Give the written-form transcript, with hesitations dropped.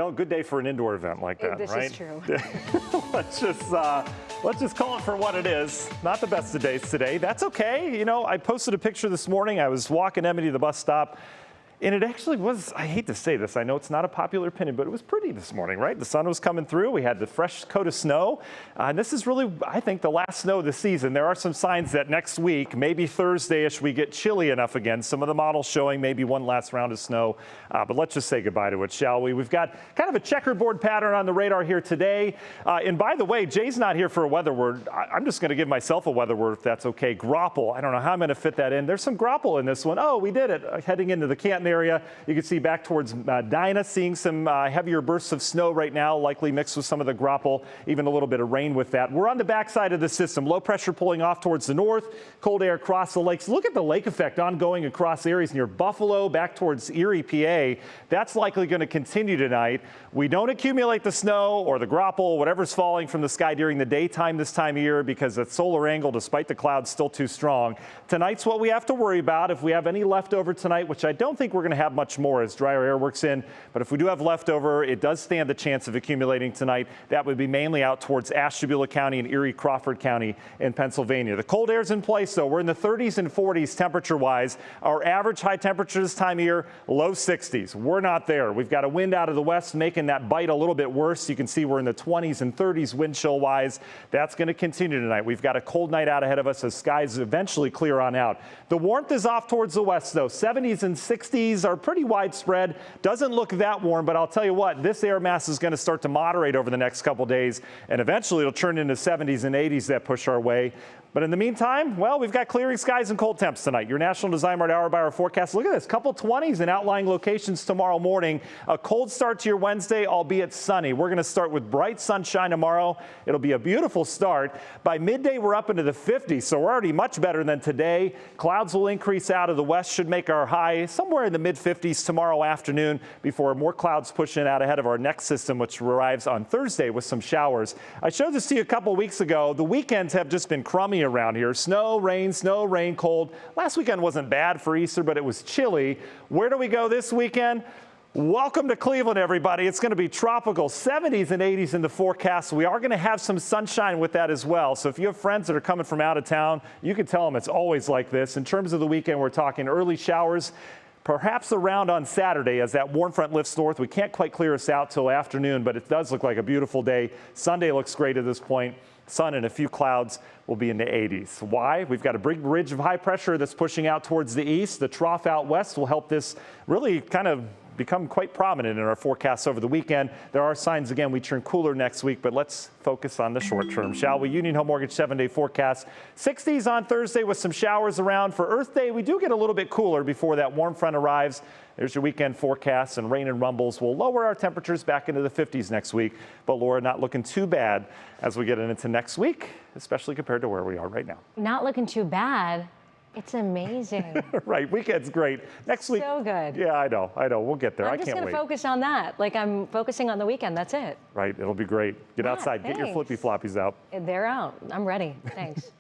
Well, good day for an indoor event like that, This right? is true. let's just call it for what it is. Not the best of days today. That's okay. You know, I posted a picture this morning. I was walking Emily to the bus stop. And it actually was, I hate to say this, I know it's not a popular opinion, but it was pretty this morning, right? The sun was coming through. We had the fresh coat of snow. And this is really, I think, the last snow of the season. There are some signs that next week, maybe Thursday-ish, we get chilly enough again. Some of the models showing maybe one last round of snow. But let's just say goodbye to it, shall we? We've got kind of a checkerboard pattern on the radar here today. And by the way, Jay's not here for a weather word. I'm just going to give myself a weather word if that's okay. Grapple. I don't know how I'm going to fit that in. There's some grapple in this one. Oh, we did it. Heading into the Canton area. You can see back towards Dinah, seeing some heavier bursts of snow right now, likely mixed with some of the grapple, even a little bit of rain with that. We're on the backside of the system. Low pressure pulling off towards the north, cold air across the lakes. Look at the lake effect ongoing across areas near Buffalo, back towards Erie, PA. That's likely going to continue tonight. We don't accumulate the snow or the grapple, whatever's falling from the sky during the daytime this time of year because the solar angle, despite the clouds, still too strong. Tonight's what we have to worry about. If we have any leftover tonight, which I don't think we're going to have much more as drier air works in, but if we do have leftover, it does stand the chance of accumulating tonight. That would be mainly out towards Ashtabula County and Erie Crawford County in Pennsylvania. The cold air is in place, though. We're in the 30s and 40s temperature-wise. Our average high temperature this time of year, low 60s. We're not there. We've got a wind out of the west making that bite a little bit worse. You can see we're in the 20s and 30s wind chill-wise. That's going to continue tonight. We've got a cold night out ahead of us as skies eventually clear on out. The warmth is off towards the west, though. 70s and 60s are pretty widespread. Doesn't look that warm, but I'll tell you what, this air mass is going to start to moderate over the next couple days, and eventually it'll turn into 70s and 80s that push our way. But in the meantime, well, we've got clearing skies and cold temps tonight. Your National Design Mart hour-by-hour forecast. Look at this, couple 20s in outlying locations tomorrow morning. A cold start to your Wednesday, albeit sunny. We're going to start with bright sunshine tomorrow. It'll be a beautiful start. By midday, we're up into the 50s, so we're already much better than today. Clouds will increase out of the west, should make our high somewhere in the mid-50s tomorrow afternoon before more clouds push in out ahead of our next system, which arrives on Thursday with some showers. I showed this to you a couple weeks ago. The weekends have just been crummy around here. Snow, rain, cold. Last weekend wasn't bad for Easter, but it was chilly. Where do we go this weekend? Welcome to Cleveland, everybody. It's going to be tropical, 70s and 80s in the forecast. We are going to have some sunshine with that as well. So if you have friends that are coming from out of town, you can tell them it's always like this. In terms of the weekend, we're talking early showers, perhaps around on Saturday as that warm front lifts north. We can't quite clear us out till afternoon, but it does look like a beautiful day. Sunday looks great at this point. Sun and a few clouds will be in the 80s. Why? We've got a big ridge of high pressure that's pushing out towards the east. The trough out west will help this really kind of become quite prominent in our forecasts over the weekend. There are signs, again, we turn cooler next week, but let's focus on the short term, shall we? Union Home Mortgage 7-day forecast. 60s on Thursday with some showers around. For Earth Day, we do get a little bit cooler before that warm front arrives. There's your weekend forecast, and rain and rumbles will lower our temperatures back into the 50s next week. But Laura, not looking too bad as we get into next week, especially compared to where we are right now. Not looking too bad. It's amazing. Right, weekend's great. Next week. So good. Yeah, I know. We'll get there. I'm I can't wait. just going to focus on that. Like I'm focusing on the weekend. That's it. Right, it'll be great. Get outside, thanks. get your flippy floppies out. They're out. I'm ready. Thanks.